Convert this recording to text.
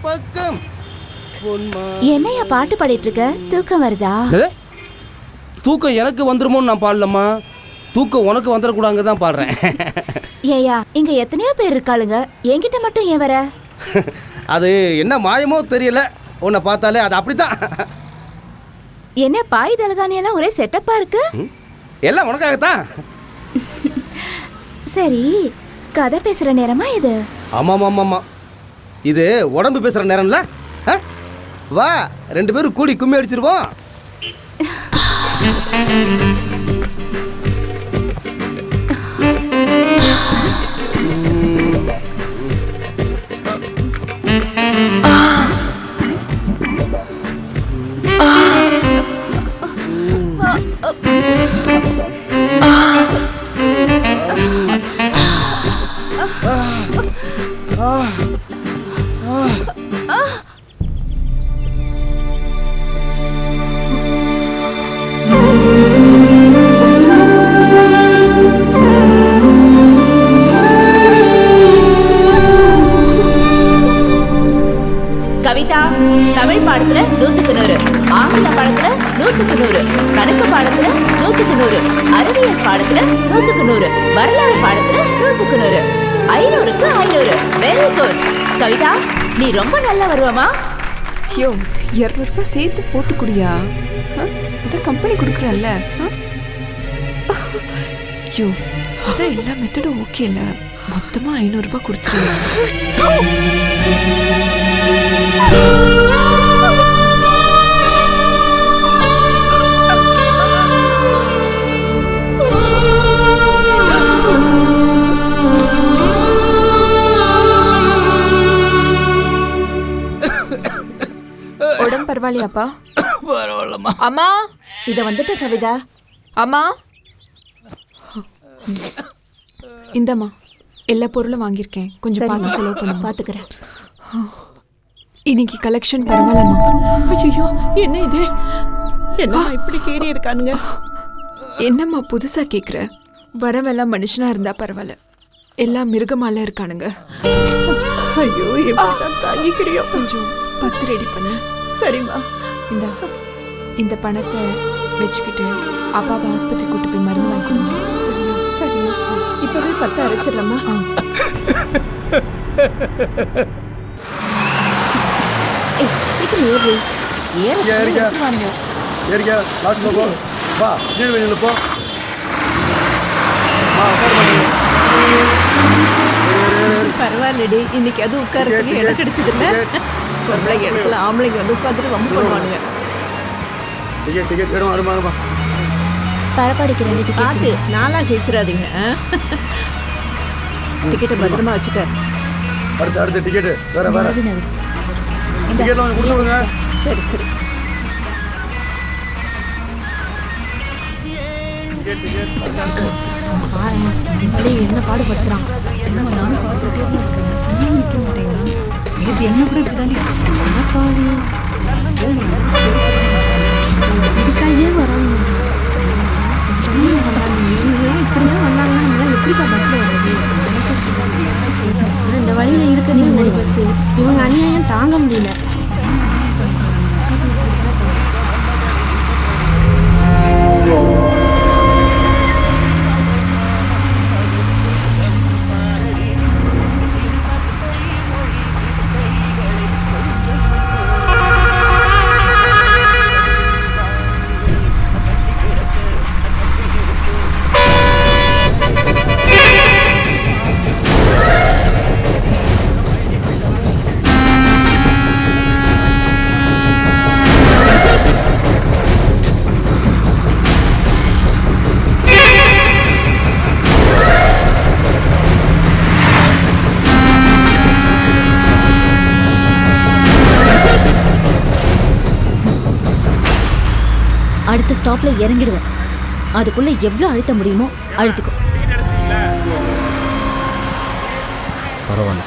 பக்கம். என்னையா பாட்டு பாடிட்டு இருக்க? தூக்கம் வருதா? தூக்கம் எனக்கு வந்துருமோன்னு நான் பாடலம்மா, தூக்கம் உனக்கு வந்துடக்கூடாங்க தான் பாடுறேன். ஏயா இங்க எத்தனையோ பேர் இருக்காளுங்க, என்கிட்ட மட்டும் ஏன் வர? அது என்ன மாயமோ தெரியல, உன்னை பார்த்தாலே அது அப்படித்தான். என்ன பாய் தலகாணி எல்லாம் ஒரே செட்டப்பா இருக்கு? எல்லாம் உனக்காகத்தான். சரி, கதை பேசுற நேரமா இது? ஆமாம், இது உடம்பு பேசுற நேரம்ல. வா, 2 பேரும் கூடி கும்மி அடிச்சிருவோம். கவிதா, தமிழ் பாடத்துல 100க்கு 100, ஆங்கில பாடத்துல 100க்கு 100, கணக்கு பாடத்துல 100க்கு 100, அறிவியல் பாடத்துல 100க்கு 100, வரலாறு பாடத்துல 100க்கு 100, 500க்கு 500. வெரி குட் கவிதா, நீ ரொம்ப நல்லா வருவமா. ஐயோ, 200 ரூபாய் சேர்த்து போட்டு குடியா? இதை கம்பெனி கொடுக்குறல்ல. ஐயோ, அதான் எல்லா மெத்தடும் ஓகே இல்ல, மொத்தமா 500 ரூபாய் கொடுத்துருவேன். உடம்பு பரவாயில்லையாப்பா? பரவாயில்லம்மா. அம்மா, இத வந்துட்ட கவிதா. அம்மா இந்தம்மா, எல்லா பொருளும் வாங்கியிருக்கேன், கொஞ்சம் பார்த்து செலவு பண்ண. பாத்துக்கிறேன். இன்னைக்கு கலெக்ஷன் பரவாயில்லம்மா. ஐயோ, என்ன இது? என்ன இப்படி கேறி இருக்கானுங்க? என்னம்மா புதுசா கேக்குற? வரவெல்லாம் மனுஷனா இருந்தா பரவாயில்ல, எல்லாம் மிருகமால இருக்கானுங்க. ஐயோ, எப்படிதான் தாங்கிக்கிறியோ? கொஞ்சம் 10 ரெடி பண்ணு. சரிம்மா. இந்த பணத்தை வச்சுக்கிட்டு அப்பாவை ஆஸ்பத்திரி கூட்டு போய் மருந்து வாங்கி கொடுங்க. சரியா? சரிம்மா, இப்பவே 10 அரைச்சிடலாமா? சீக்கிரம் ஏறு. ஏறியா லாஸ்ட்ல போ. வா, நீ வெளியில போ. பரவாயில்லடி, இன்னைக்கு அது உட்காரத்துக்கு இடம் கிடைச்சது இல்ல. பொம்பளை இடத்துல ஆம்பளைங்க வந்து உட்காந்துட்டு வம்பு பண்ணுவானுங்க. டிக்கெட் வேணும். வருமா பரப்பாடிக்கு 2 டிக்கெட். பார்த்து நாளா கிழிச்சிடாதீங்க. டிக்கெட்டை பத்திரமா வச்சுக்க. அடுத்த டிக்கெட் வேற டிக்கெட் வாங்கி கொடுத்து விடுங்க. சரி சரி. என்ன பாடுபடுத்துறான்? நானும் பார்த்துட்டே இருக்கேன், சும்மா நிற்க மாட்டேங்கிறான். இது என்ன கூட இப்படிதான் இதுக்காகவே வராங்க. இப்படிதான் வந்தாங்கன்னா எப்படிப்பா பஸ்ல வருது? இந்த வழியில இருக்கிறதே ஒரு பஸ். இவங்க அநியாயம் தாங்க முடியல. அடுத்த ஸ்டாப்ல இறங்கிடுவேன். அதுக்குள்ள எவ்வளவு அழுத்த முடியுமோ அழுத்துக்கும். பரவாயில்ல.